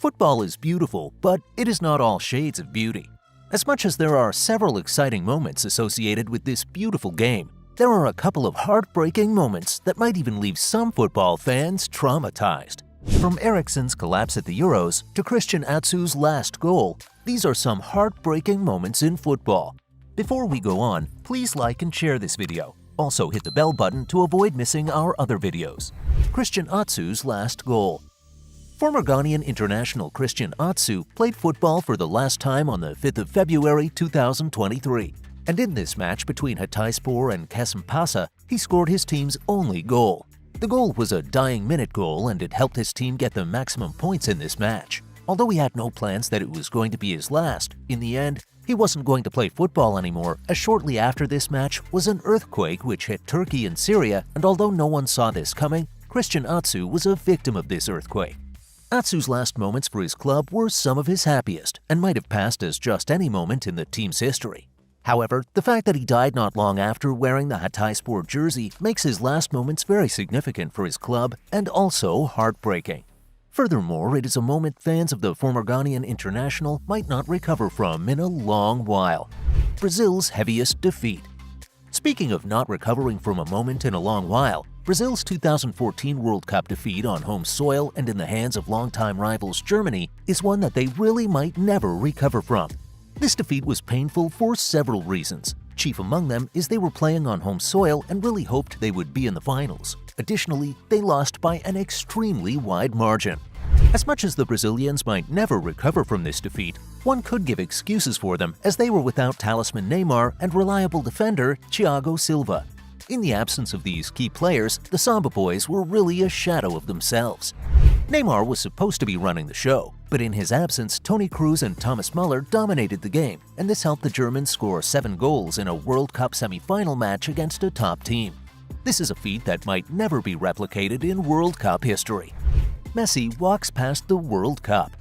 Football is beautiful, but it is not all shades of beauty. As much as there are several exciting moments associated with this beautiful game, there are a couple of heartbreaking moments that might even leave some football fans traumatized. From Eriksen's collapse at the Euros to Christian Atsu's last goal, these are some heartbreaking moments in football. Before we go on, please like and share this video. Also hit the bell button to avoid missing our other videos. Christian Atsu's last goal. Former Ghanaian international Christian Atsu played football for the last time on the 5th of February 2023. And in this match between Hatayspor and Kasimpasa, he scored his team's only goal. The goal was a dying minute goal and it helped his team get the maximum points in this match. Although he had no plans that it was going to be his last, in the end, he wasn't going to play football anymore, as shortly after this match was an earthquake which hit Turkey and Syria, and although no one saw this coming, Christian Atsu was a victim of this earthquake. Atsu's last moments for his club were some of his happiest and might have passed as just any moment in the team's history. However, the fact that he died not long after wearing the Hatayspor jersey makes his last moments very significant for his club and also heartbreaking. Furthermore, it is a moment fans of the former Ghanaian international might not recover from in a long while. Brazil's heaviest defeat. Speaking of not recovering from a moment in a long while, Brazil's 2014 World Cup defeat on home soil and in the hands of longtime rivals Germany is one that they really might never recover from. This defeat was painful for several reasons. Chief among them is they were playing on home soil and really hoped they would be in the finals. Additionally, they lost by an extremely wide margin. As much as the Brazilians might never recover from this defeat, one could give excuses for them as they were without talisman Neymar and reliable defender Thiago Silva. In the absence of these key players, the Samba Boys were really a shadow of themselves. Neymar was supposed to be running the show, but in his absence, Toni Kroos and Thomas Muller dominated the game, and this helped the Germans score 7 goals in a World Cup semi-final match against a top team. This is a feat that might never be replicated in World Cup history. Messi walks past the World Cup.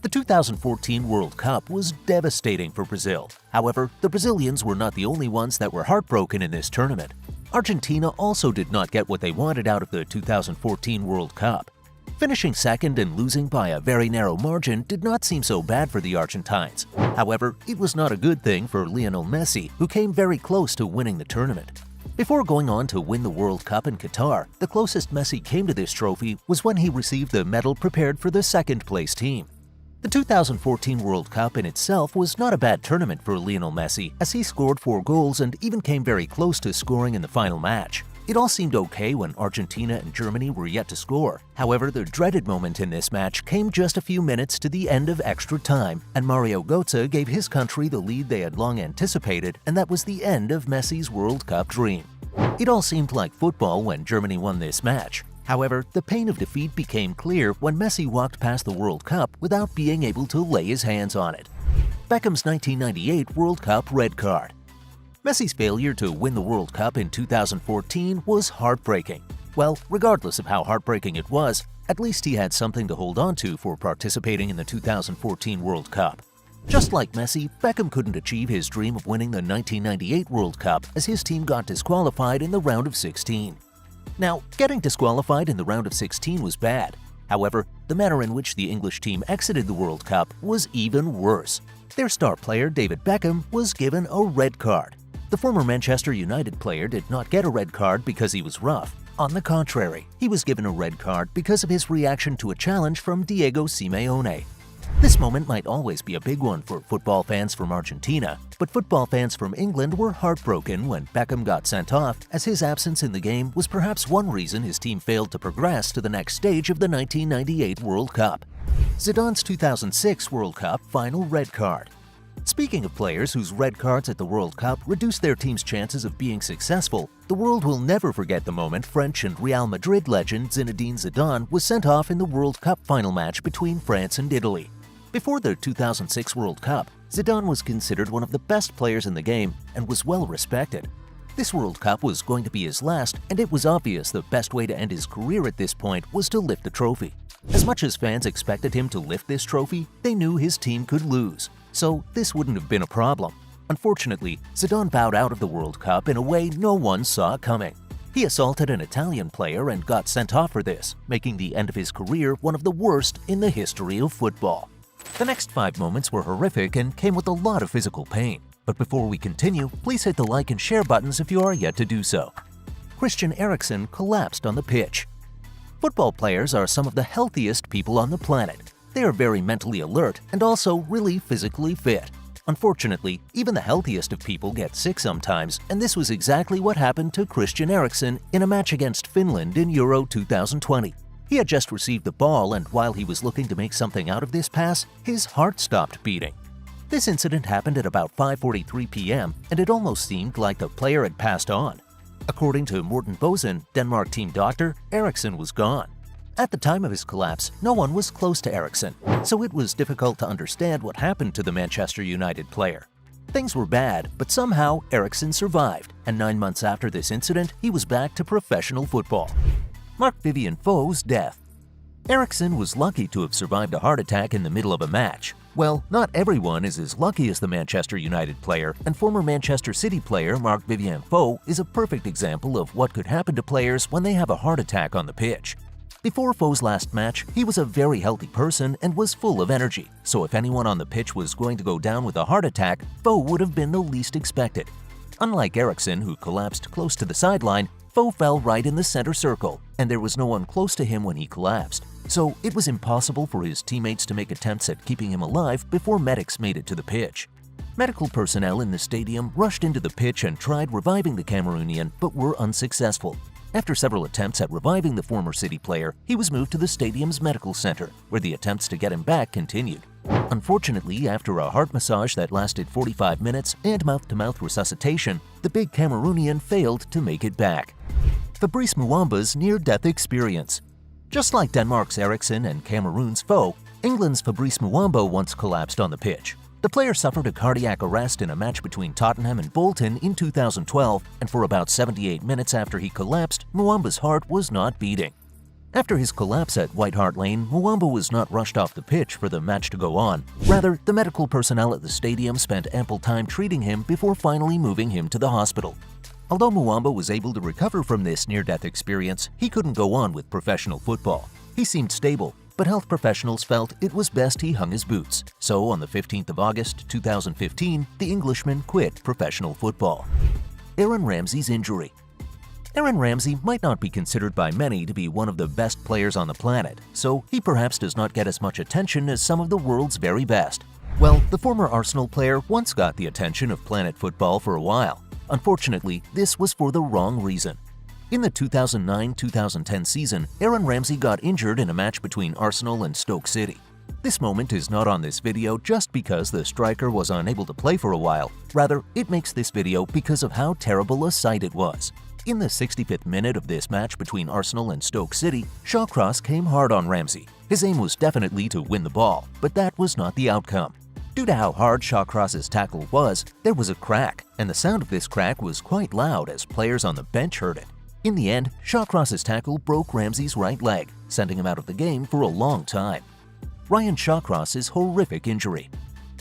The 2014 World Cup was devastating for Brazil. However, the Brazilians were not the only ones that were heartbroken in this tournament. Argentina also did not get what they wanted out of the 2014 World Cup. Finishing second and losing by a very narrow margin did not seem so bad for the Argentines. However, it was not a good thing for Lionel Messi, who came very close to winning the tournament. Before going on to win the World Cup in Qatar, the closest Messi came to this trophy was when he received the medal prepared for the second-place team. The 2014 World Cup in itself was not a bad tournament for Lionel Messi, as he scored 4 goals and even came very close to scoring in the final match. It all seemed okay when Argentina and Germany were yet to score. However, the dreaded moment in this match came just a few minutes to the end of extra time, and Mario Götze gave his country the lead they had long anticipated, and that was the end of Messi's World Cup dream. It all seemed like football when Germany won this match. However, the pain of defeat became clear when Messi walked past the World Cup without being able to lay his hands on it. Beckham's 1998 World Cup red card. Messi's failure to win the World Cup in 2014 was heartbreaking. Well, regardless of how heartbreaking it was, at least he had something to hold on to for participating in the 2014 World Cup. Just like Messi, Beckham couldn't achieve his dream of winning the 1998 World Cup as his team got disqualified in the round of 16. Now, getting disqualified in the round of 16 was bad. However, the manner in which the English team exited the World Cup was even worse. Their star player, David Beckham, was given a red card. The former Manchester United player did not get a red card because he was rough. On the contrary, he was given a red card because of his reaction to a challenge from Diego Simeone. This moment might always be a big one for football fans from Argentina, but football fans from England were heartbroken when Beckham got sent off, as his absence in the game was perhaps one reason his team failed to progress to the next stage of the 1998 World Cup. Zidane's 2006 World Cup final red card. Speaking of players whose red cards at the World Cup reduced their team's chances of being successful, the world will never forget the moment French and Real Madrid legend Zinedine Zidane was sent off in the World Cup final match between France and Italy. Before the 2006 World Cup, Zidane was considered one of the best players in the game and was well respected. This World Cup was going to be his last, and it was obvious the best way to end his career at this point was to lift the trophy. As much as fans expected him to lift this trophy, they knew his team could lose, so this wouldn't have been a problem. Unfortunately, Zidane bowed out of the World Cup in a way no one saw coming. He assaulted an Italian player and got sent off for this, making the end of his career one of the worst in the history of football. The next 5 moments were horrific and came with a lot of physical pain. But before we continue, please hit the like and share buttons if you are yet to do so. Christian Eriksen collapsed on the pitch. Football players are some of the healthiest people on the planet. They are very mentally alert and also really physically fit. Unfortunately, even the healthiest of people get sick sometimes, and this was exactly what happened to Christian Eriksen in a match against Finland in Euro 2020. He had just received the ball, and while he was looking to make something out of this pass, his heart stopped beating. This incident happened at about 5:43 p.m., and it almost seemed like the player had passed on. According to Morten Boesen, Denmark team doctor, Eriksen was gone. At the time of his collapse, no one was close to Eriksen, so it was difficult to understand what happened to the Manchester United player. Things were bad, but somehow Eriksen survived, and 9 months after this incident, he was back to professional football. Marc-Vivien Foé's death. Eriksen was lucky to have survived a heart attack in the middle of a match. Well, not everyone is as lucky as the Manchester United player, and former Manchester City player Marc-Vivien Foé is a perfect example of what could happen to players when they have a heart attack on the pitch. Before Foé's last match, he was a very healthy person and was full of energy, so if anyone on the pitch was going to go down with a heart attack, Foé would have been the least expected. Unlike Eriksen, who collapsed close to the sideline, Foé fell right in the center circle, and there was no one close to him when he collapsed, so it was impossible for his teammates to make attempts at keeping him alive before medics made it to the pitch. Medical personnel in the stadium rushed into the pitch and tried reviving the Cameroonian, but were unsuccessful. After several attempts at reviving the former City player, he was moved to the stadium's medical center, where the attempts to get him back continued. Unfortunately, after a heart massage that lasted 45 minutes and mouth-to-mouth resuscitation, the big Cameroonian failed to make it back. Fabrice Muamba's near-death experience. Just like Denmark's Eriksen and Cameroon's Foé, England's Fabrice Muamba once collapsed on the pitch. The player suffered a cardiac arrest in a match between Tottenham and Bolton in 2012, and for about 78 minutes after he collapsed, Muamba's heart was not beating. After his collapse at White Hart Lane, Muamba was not rushed off the pitch for the match to go on. Rather, the medical personnel at the stadium spent ample time treating him before finally moving him to the hospital. Although Muamba was able to recover from this near-death experience, he couldn't go on with professional football. He seemed stable, but health professionals felt it was best he hung his boots. So on the 15th of August 2015, the Englishman quit professional football. Aaron Ramsey's injury. Aaron Ramsey might not be considered by many to be one of the best players on the planet, so he perhaps does not get as much attention as some of the world's very best. Well, the former Arsenal player once got the attention of Planet Football for a while. Unfortunately, this was for the wrong reason. In the 2009-2010 season, Aaron Ramsey got injured in a match between Arsenal and Stoke City. This moment is not on this video just because the striker was unable to play for a while. Rather, it makes this video because of how terrible a sight it was. In the 65th minute of this match between Arsenal and Stoke City, Shawcross came hard on Ramsey. His aim was definitely to win the ball, but that was not the outcome. Due to how hard Shawcross's tackle was, there was a crack, and the sound of this crack was quite loud as players on the bench heard it. In the end, Shawcross's tackle broke Ramsey's right leg, sending him out of the game for a long time. Ryan Shawcross's horrific injury.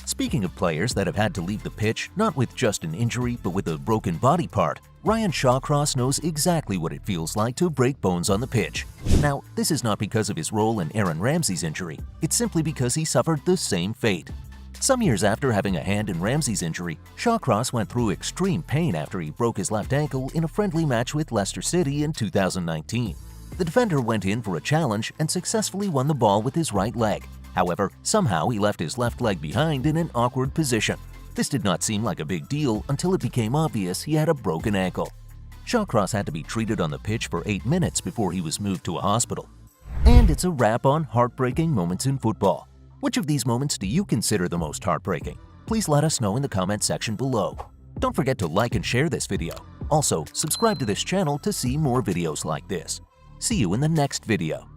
Speaking of players that have had to leave the pitch not with just an injury but with a broken body part, Ryan Shawcross knows exactly what it feels like to break bones on the pitch. Now, this is not because of his role in Aaron Ramsey's injury, it's simply because he suffered the same fate. Some years after having a hand in Ramsey's injury, Shawcross went through extreme pain after he broke his left ankle in a friendly match with Leicester City in 2019. The defender went in for a challenge and successfully won the ball with his right leg. However, somehow he left his left leg behind in an awkward position. This did not seem like a big deal until it became obvious he had a broken ankle. Shawcross had to be treated on the pitch for 8 minutes before he was moved to a hospital. And it's a wrap on heartbreaking moments in football. Which of these moments do you consider the most heartbreaking? Please let us know in the comment section below. Don't forget to like and share this video. Also, subscribe to this channel to see more videos like this. See you in the next video.